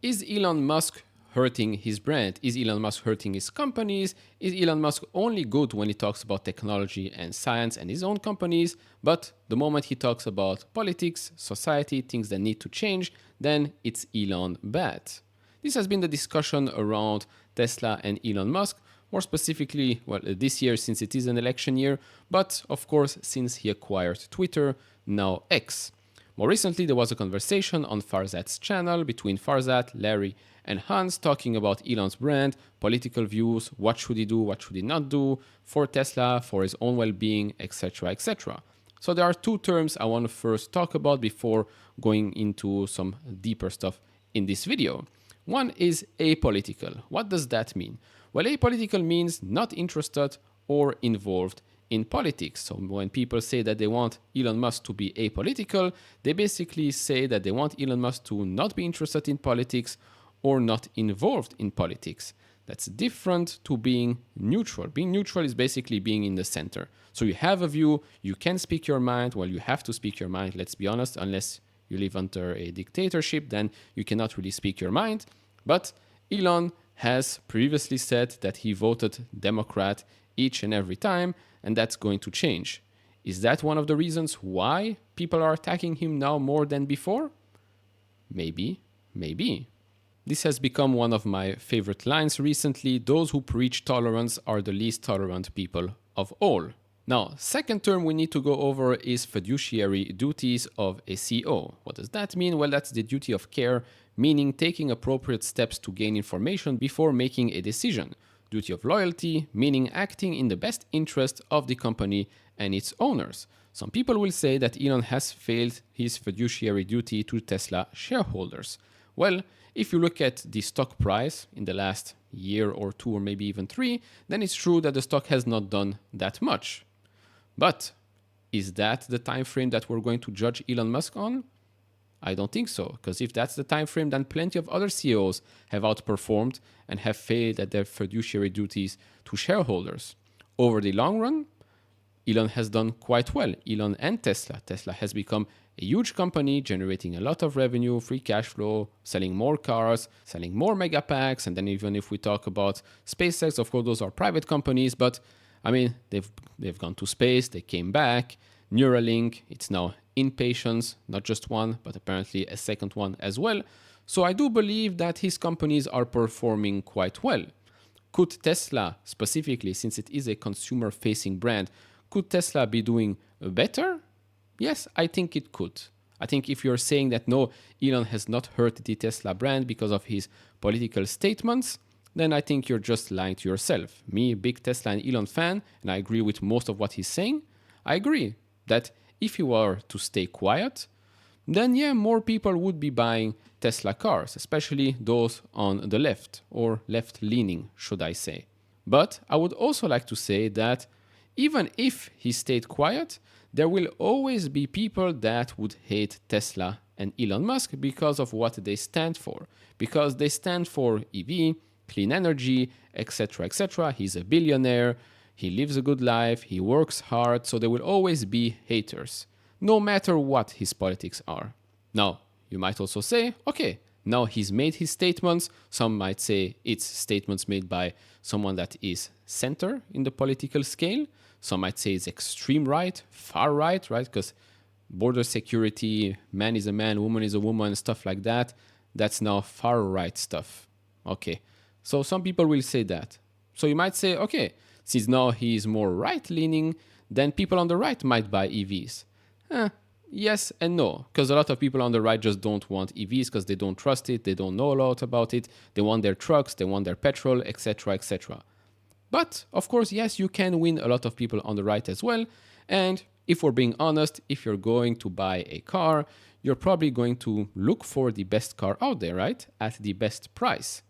Is Elon Musk hurting his brand? Is Elon Musk hurting his companies? Is Elon Musk only good when he talks about technology and science and his own companies, but the moment he talks about politics, society, things that need to change, then it's Elon bad? This has been the discussion around Tesla and Elon Musk, more specifically, well, this year since it is an election year, but of course since he acquired Twitter, now X. More recently, there was a conversation on Farzad's channel between Farzad, Larry, and Hans talking about Elon's brand, political views, what should he do, what should he not do for Tesla, for his own well-being, etc., etc. So there are two terms I want to first talk about before going into some deeper stuff in this video. One is apolitical. What does that mean? Well, apolitical means not interested or involved in politics. So when people say that they want Elon Musk to be apolitical, they basically say that they want Elon Musk to not be interested in politics or not involved in politics. That's different to being neutral. Being neutral is basically being in the center. So you have a view, you can speak your mind. Well, you have to speak your mind, let's be honest, unless you live under a dictatorship, then you cannot really speak your mind. But Elon has previously said that he voted Democrat each and every time, and that's going to change. Is that one of the reasons why people are attacking him now more than before? Maybe, maybe. This has become one of my favorite lines recently. Those who preach tolerance are the least tolerant people of all. Now, second term we need to go over is fiduciary duties of a CEO. What does that mean? Well, that's the duty of care, meaning taking appropriate steps to gain information before making a decision. Duty of loyalty, meaning acting in the best interest of the company and its owners. Some people will say that Elon has failed his fiduciary duty to Tesla shareholders. Well, if you look at the stock price in the last year or two or maybe even three, then it's true that the stock has not done that much. But is that the time frame that we're going to judge Elon Musk on? I don't think so, because if that's the time frame, then plenty of other CEOs have outperformed and have failed at their fiduciary duties to shareholders. Over the long run, Elon has done quite well. Elon and Tesla. Tesla has become a huge company generating a lot of revenue, free cash flow, selling more cars, selling more megapacks. And then even if we talk about SpaceX, of course, those are private companies, but I mean, they've gone to space, they came back. Neuralink, it's now in patients, not just one, but apparently a second one as well. So I do believe that his companies are performing quite well. Could Tesla, specifically, since it is a consumer-facing brand, could Tesla be doing better? Yes, I think it could. I think if you're saying that no, Elon has not hurt the Tesla brand because of his political statements, then I think you're just lying to yourself. Me, big Tesla and Elon fan, and I agree with most of what he's saying, I agree that if he were to stay quiet, then yeah, more people would be buying Tesla cars, especially those on the left, or left-leaning, should I say. But I would also like to say that even if he stayed quiet, there will always be people that would hate Tesla and Elon Musk because of what they stand for. Because they stand for EV, clean energy, etc., etc. He's a billionaire. He lives a good life, he works hard, so there will always be haters, no matter what his politics are. Now, you might also say, okay, now he's made his statements. Some might say it's statements made by someone that is center in the political scale. Some might say it's extreme right, far right, right? Because border security, man is a man, woman is a woman, stuff like that, that's now far right stuff. Okay, so some people will say that. So you might say, okay, since now he is more right-leaning, then people on the right might buy EVs. Yes and no, because a lot of people on the right just don't want EVs because they don't trust it, they don't know a lot about it, they want their trucks, they want their petrol, etc., etc. But, of course, yes, you can win a lot of people on the right as well, and if we're being honest, if you're going to buy a car, you're probably going to look for the best car out there, right? At the best price.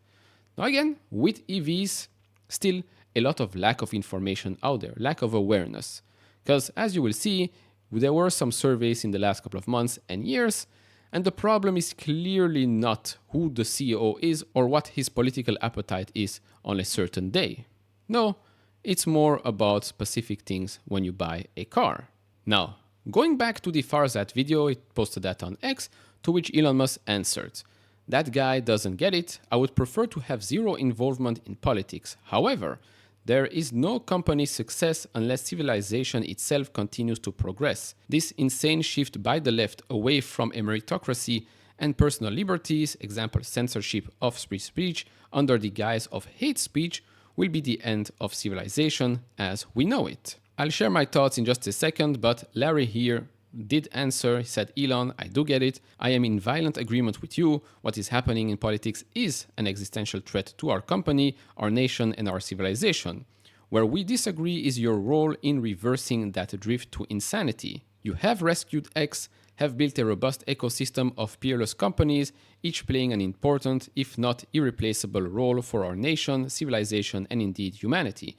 Now again, with EVs, still a lot of lack of information out there, lack of awareness. Because as you will see, there were some surveys in the last couple of months and years, and the problem is clearly not who the CEO is or what his political appetite is on a certain day. No, it's more about specific things when you buy a car. Now, going back to the Farzad video, it posted that on X, to which Elon Musk answered. That guy doesn't get it. I would prefer to have zero involvement in politics. However, there is no company's success unless civilization itself continues to progress. This insane shift by the left away from a meritocracy and personal liberties, example censorship of free speech, under the guise of hate speech, will be the end of civilization as we know it. I'll share my thoughts in just a second, but Larry here did answer. He said, Elon, I do get it. I am in violent agreement with you. What is happening in politics is an existential threat to our company, our nation, and our civilization. Where we disagree is your role in reversing that drift to insanity. You have rescued X, have built a robust ecosystem of peerless companies, each playing an important, if not irreplaceable, role for our nation, civilization, and indeed humanity.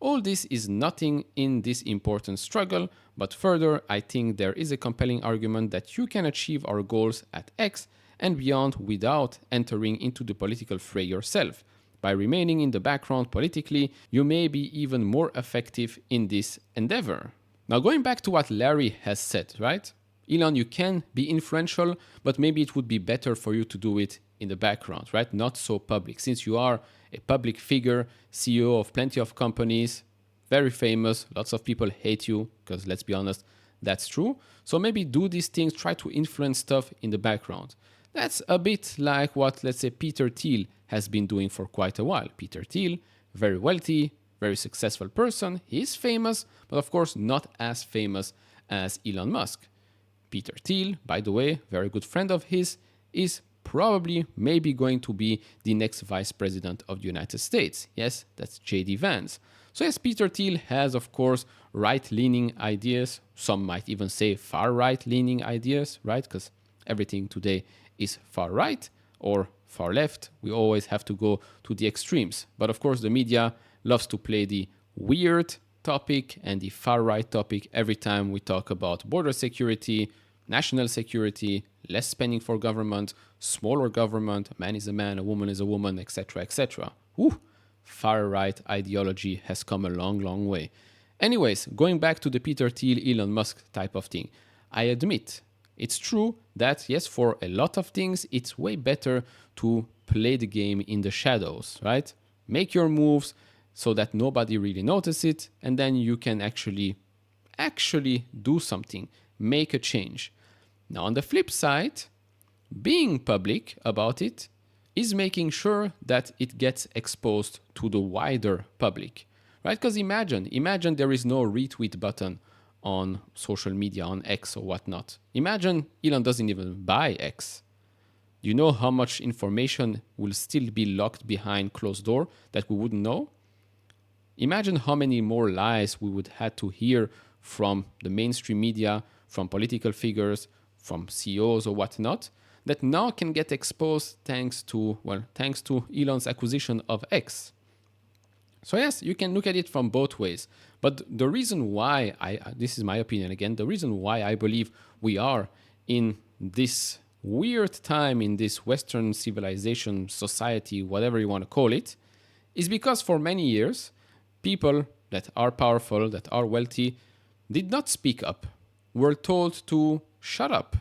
All this is nothing in this important struggle, but further, I think there is a compelling argument that you can achieve our goals at X and beyond without entering into the political fray yourself. By remaining in the background politically, you may be even more effective in this endeavor. Now, going back to what Larry has said, right? Elon, you can be influential, but maybe it would be better for you to do it in the background, right? Not so public. Since you are a public figure, CEO of plenty of companies, very famous, lots of people hate you, because let's be honest, that's true. So maybe do these things, try to influence stuff in the background. That's a bit like what, let's say, Peter Thiel has been doing for quite a while. Peter Thiel, very wealthy, very successful person. He's famous, but of course not as famous as Elon Musk. Peter Thiel, by the way, very good friend of his, is probably maybe going to be the next vice president of the United States. Yes, that's J.D. Vance. So yes, Peter Thiel has, of course, right-leaning ideas. Some might even say far-right-leaning ideas, right? Because everything today is far-right or far-left. We always have to go to the extremes. But of course, the media loves to play the weird topic and the far-right topic every time we talk about border security, national security, less spending for government, smaller government, a man is a man, a woman is a woman, etc., etc. Far-right ideology has come a long, long way. Anyways, going back to the Peter Thiel, Elon Musk type of thing, I admit it's true that, yes, for a lot of things, it's way better to play the game in the shadows, right? Make your moves so that nobody really notices it, and then you can actually do something, make a change. Now, on the flip side, being public about it is making sure that it gets exposed to the wider public, right? Because imagine there is no retweet button on social media, on X or whatnot. Imagine Elon doesn't even buy X. Do you know how much information will still be locked behind closed door that we wouldn't know? Imagine how many more lies we would have to hear from the mainstream media, from political figures, from CEOs or whatnot, that now can get exposed thanks to Elon's acquisition of X. So yes, you can look at it from both ways. But the reason why this is my opinion again, the reason why I believe we are in this weird time in this Western civilization, society, whatever you want to call it, is because for many years, people that are powerful, that are wealthy, did not speak up, were told to shut up,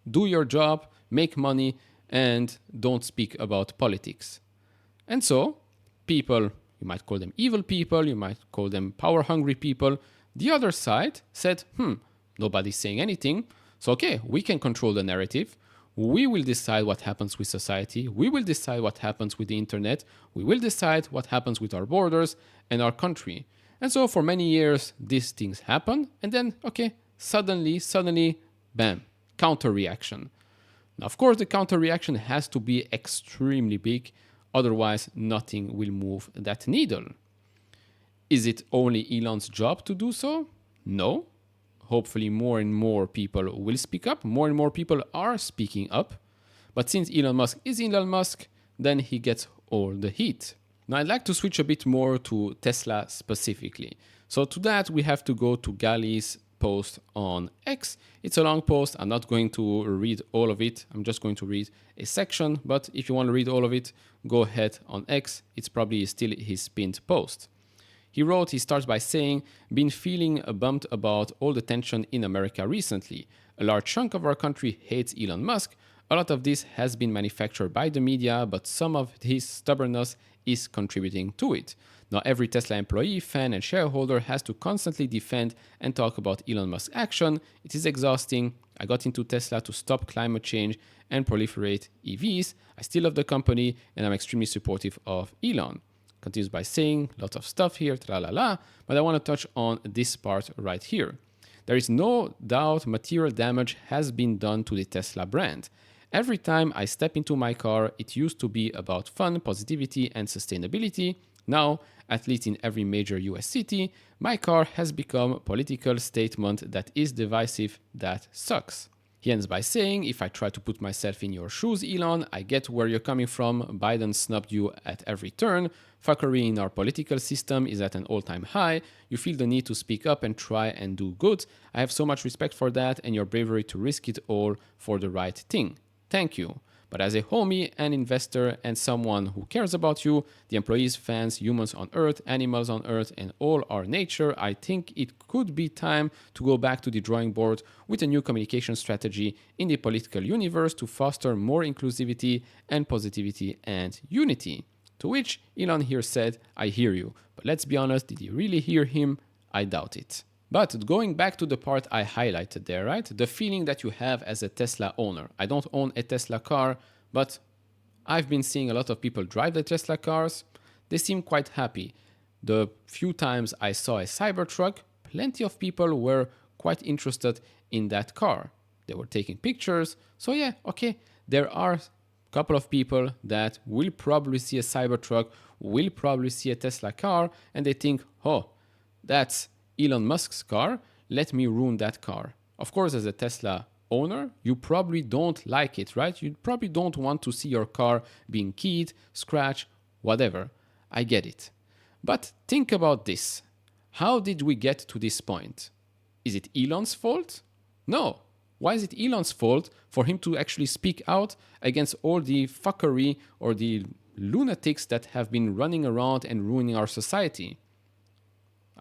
do your job, make money, and don't speak about politics. And so, people, you might call them evil people, you might call them power-hungry people, the other side said, nobody's saying anything, so okay, we can control the narrative, we will decide what happens with society, we will decide what happens with the internet, we will decide what happens with our borders and our country. And so for many years, these things happen, and then, okay, suddenly, bam, counter-reaction. Now, of course, the counter-reaction has to be extremely big, otherwise nothing will move that needle. Is it only Elon's job to do so? No. Hopefully more and more people will speak up, more and more people are speaking up. But since Elon Musk is Elon Musk, then he gets all the heat. Now I'd like to switch a bit more to Tesla specifically. So to that we have to go to Gali's post on X. It's a long post, I'm not going to read all of it, I'm just going to read a section, but if you want to read all of it, go ahead on X, it's probably still his pinned post. He starts by saying, been feeling bummed about all the tension in America recently. A large chunk of our country hates Elon Musk. A lot of this has been manufactured by the media, but some of his stubbornness is contributing to it. Not every Tesla employee, fan, and shareholder has to constantly defend and talk about Elon Musk's action. It is exhausting. I got into Tesla to stop climate change and proliferate EVs. I still love the company and I'm extremely supportive of Elon. Continues by saying lots of stuff here, tra-la-la, but I want to touch on this part right here. There is no doubt material damage has been done to the Tesla brand. Every time I step into my car, it used to be about fun, positivity, and sustainability. Now, at least in every major US city, my car has become a political statement that is divisive, that sucks. He ends by saying, if I try to put myself in your shoes, Elon, I get where you're coming from. Biden snubbed you at every turn. Fuckery in our political system is at an all-time high. You feel the need to speak up and try and do good. I have so much respect for that and your bravery to risk it all for the right thing. Thank you. But as a homie, an investor, and someone who cares about you, the employees, fans, humans on Earth, animals on Earth, and all our nature, I think it could be time to go back to the drawing board with a new communication strategy in the political universe to foster more inclusivity and positivity and unity. To which Elon here said, I hear you. But let's be honest, did you really hear him? I doubt it. But going back to the part I highlighted there, right? The feeling that you have as a Tesla owner. I don't own a Tesla car, but I've been seeing a lot of people drive the Tesla cars. They seem quite happy. The few times I saw a Cybertruck, plenty of people were quite interested in that car. They were taking pictures. So yeah, okay, there are a couple of people that will probably see a Cybertruck, will probably see a Tesla car, and they think, oh, that's Elon Musk's car, let me ruin that car. Of course, as a Tesla owner, you probably don't like it, right? You probably don't want to see your car being keyed, scratched, whatever. I get it. But think about this. How did we get to this point? Is it Elon's fault? No. Why is it Elon's fault for him to actually speak out against all the fuckery or the lunatics that have been running around and ruining our society?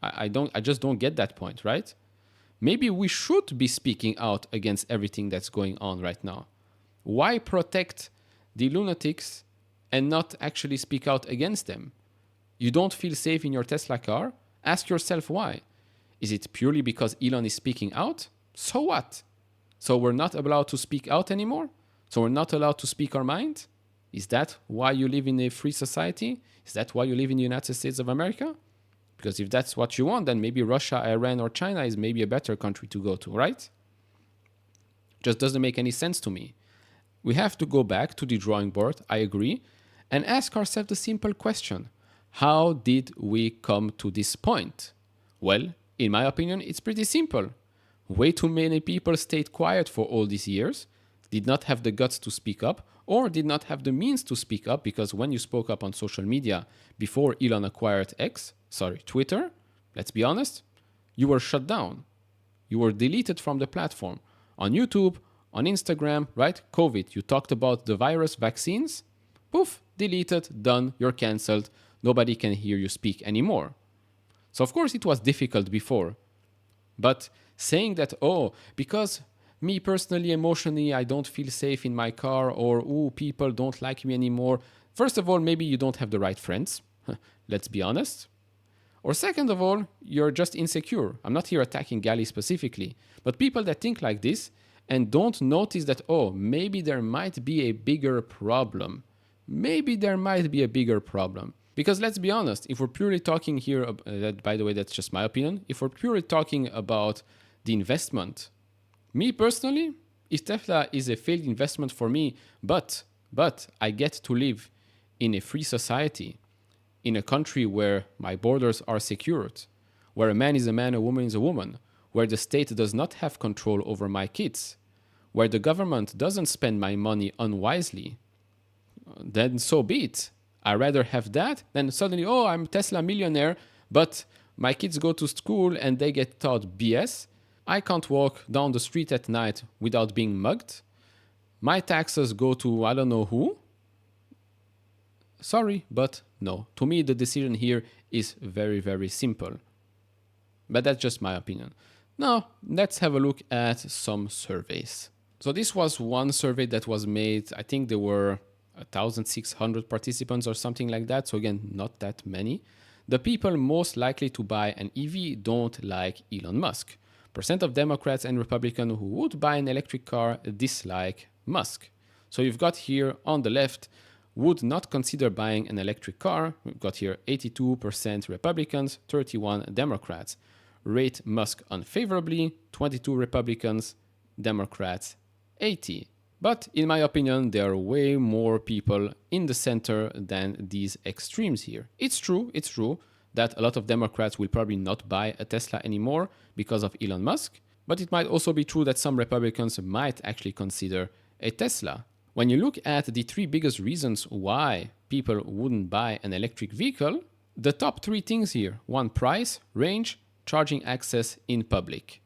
I just don't get that point, right? Maybe we should be speaking out against everything that's going on right now. Why protect the lunatics and not actually speak out against them? You don't feel safe in your Tesla car? Ask yourself why. Is it purely because Elon is speaking out? So what? So we're not allowed to speak out anymore? So we're not allowed to speak our mind? Is that why you live in a free society? Is that why you live in the United States of America? Because if that's what you want, then maybe Russia, Iran, or China is maybe a better country to go to, right? Just doesn't make any sense to me. We have to go back to the drawing board, I agree, and ask ourselves the simple question. How did we come to this point? Well, in my opinion, it's pretty simple. Way too many people stayed quiet for all these years, did not have the guts to speak up, or did not have the means to speak up because when you spoke up on social media before Elon acquired Twitter, let's be honest, you were shut down. You were deleted from the platform. On YouTube, on Instagram, right? COVID, you talked about the virus vaccines. Poof, deleted, done, you're cancelled. Nobody can hear you speak anymore. So of course it was difficult before. But saying that, oh, because me personally, emotionally, I don't feel safe in my car, or, oh, people don't like me anymore. First of all, maybe you don't have the right friends. Let's be honest. Or second of all, you're just insecure. I'm not here attacking Gali specifically, but people that think like this and don't notice that, oh, maybe there might be a bigger problem. Maybe there might be a bigger problem. Because let's be honest, if we're purely talking here, by the way, that's just my opinion. If we're purely talking about the investment, me personally, if Tesla is a failed investment for me, but I get to live in a free society, in a country where my borders are secured, where a man is a man, a woman is a woman, where the state does not have control over my kids, where the government doesn't spend my money unwisely, then so be it. I'd rather have that than suddenly, oh, I'm a Tesla millionaire, but my kids go to school and they get taught BS. I can't walk down the street at night without being mugged. My taxes go to I don't know who. Sorry, but no. To me, the decision here is very, very simple. But that's just my opinion. Now, let's have a look at some surveys. So this was one survey that was made. I think there were 1,600 participants or something like that. So again, not that many. The people most likely to buy an EV don't like Elon Musk. Percent of Democrats and Republicans who would buy an electric car dislike Musk. So you've got here on the left, would not consider buying an electric car. We've got here 82% Republicans, 31 Democrats. Rate Musk unfavorably, 22 Republicans, Democrats 80. But in my opinion, there are way more people in the center than these extremes here. It's true that a lot of Democrats will probably not buy a Tesla anymore because of Elon Musk, but it might also be true that some Republicans might actually consider a Tesla. When you look at the three biggest reasons why people wouldn't buy an electric vehicle, the top three things here: one, price, range, charging access in public.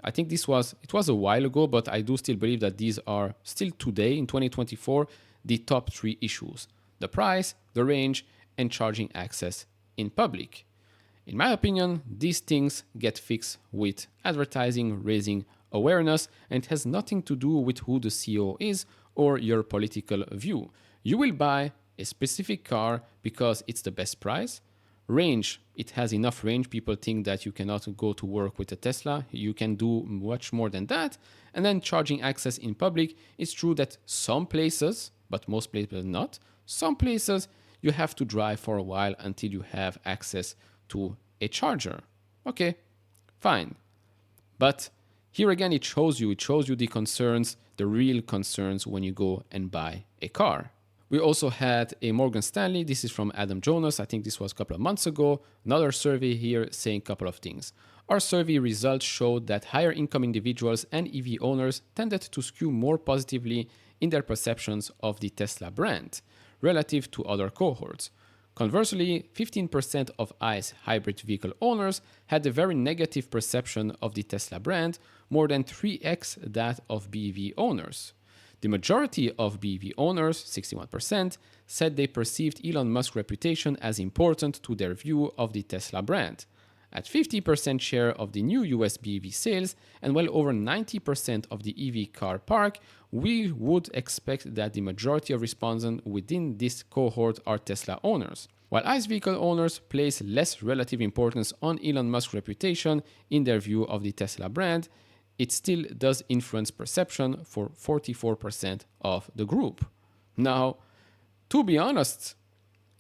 I think it was a while ago, but I do still believe that these are still today in 2024 the top three issues: the price, the range, and charging access in public. In my opinion, these things get fixed with advertising, raising awareness, and it has nothing to do with who the CEO is or your political view. You will buy a specific car because it's the best price. Range, it has enough range. People think that you cannot go to work with a Tesla. You can do much more than that. And then charging access in public. It's true that some places, but most places not, some places you have to drive for a while until you have access to a charger. Okay, fine. But here again, it shows you the concerns, the real concerns when you go and buy a car. We also had a Morgan Stanley. This is from Adam Jonas. I think this was a couple of months ago. Another survey here saying a couple of things. Our survey results showed that higher income individuals and EV owners tended to skew more positively in their perceptions of the Tesla brand relative to other cohorts. Conversely, 15% of ICE hybrid vehicle owners had a very negative perception of the Tesla brand, more than 3x that of BEV owners. The majority of BEV owners, 61%, said they perceived Elon Musk's reputation as important to their view of the Tesla brand. At 50% share of the new US BEV sales and well over 90% of the EV car park, we would expect that the majority of respondents within this cohort are Tesla owners. While ICE vehicle owners place less relative importance on Elon Musk's reputation in their view of the Tesla brand, it still does influence perception for 44% of the group. Now, to be honest,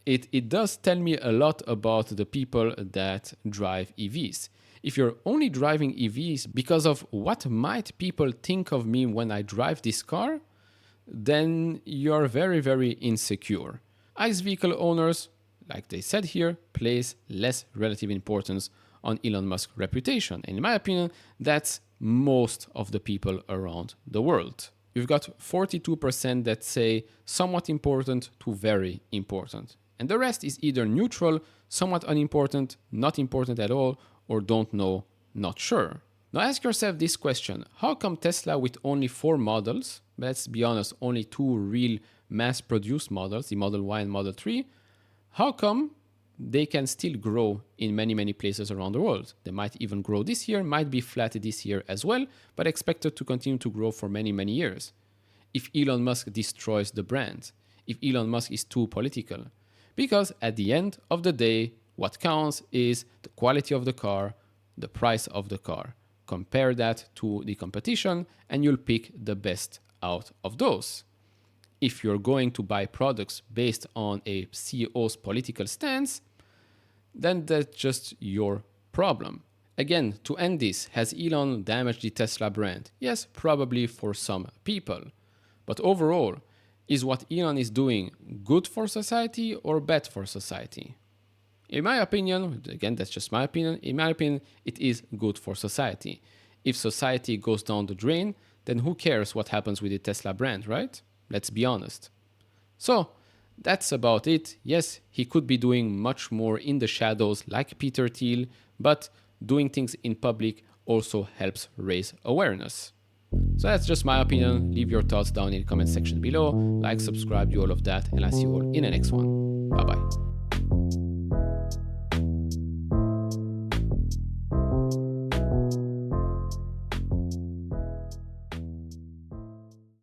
it does tell me a lot about the people that drive EVs. If you're only driving EVs because of what might people think of me when I drive this car, then you're very, very insecure. ICE vehicle owners, like they said here, place less relative importance on Elon Musk's reputation. And in my opinion, that's most of the people around the world. You've got 42% that say somewhat important to very important. And the rest is either neutral, somewhat unimportant, not important at all, or don't know, not sure. Now ask yourself this question: how come Tesla with only 4 models, let's be honest, only 2 real mass-produced models, the Model Y and Model 3, how come they can still grow in many, many places around the world? They might even grow this year, might be flat this year as well, but expected to continue to grow for many, many years. If Elon Musk destroys the brand, if Elon Musk is too political. Because at the end of the day, what counts is the quality of the car, the price of the car. Compare that to the competition and you'll pick the best out of those. If you're going to buy products based on a CEO's political stance, then that's just your problem. Again, to end this, has Elon damaged the Tesla brand? Yes, probably for some people. But overall, is what Elon is doing good for society or bad for society? In my opinion, again, that's just my opinion, in my opinion, it is good for society. If society goes down the drain, then who cares what happens with the Tesla brand, right? Let's be honest. So, that's about it. Yes, he could be doing much more in the shadows like Peter Thiel, but doing things in public also helps raise awareness. So that's just my opinion. Leave your thoughts down in the comment section below. Like, subscribe, do all of that, and I'll see you all in the next one. Bye bye.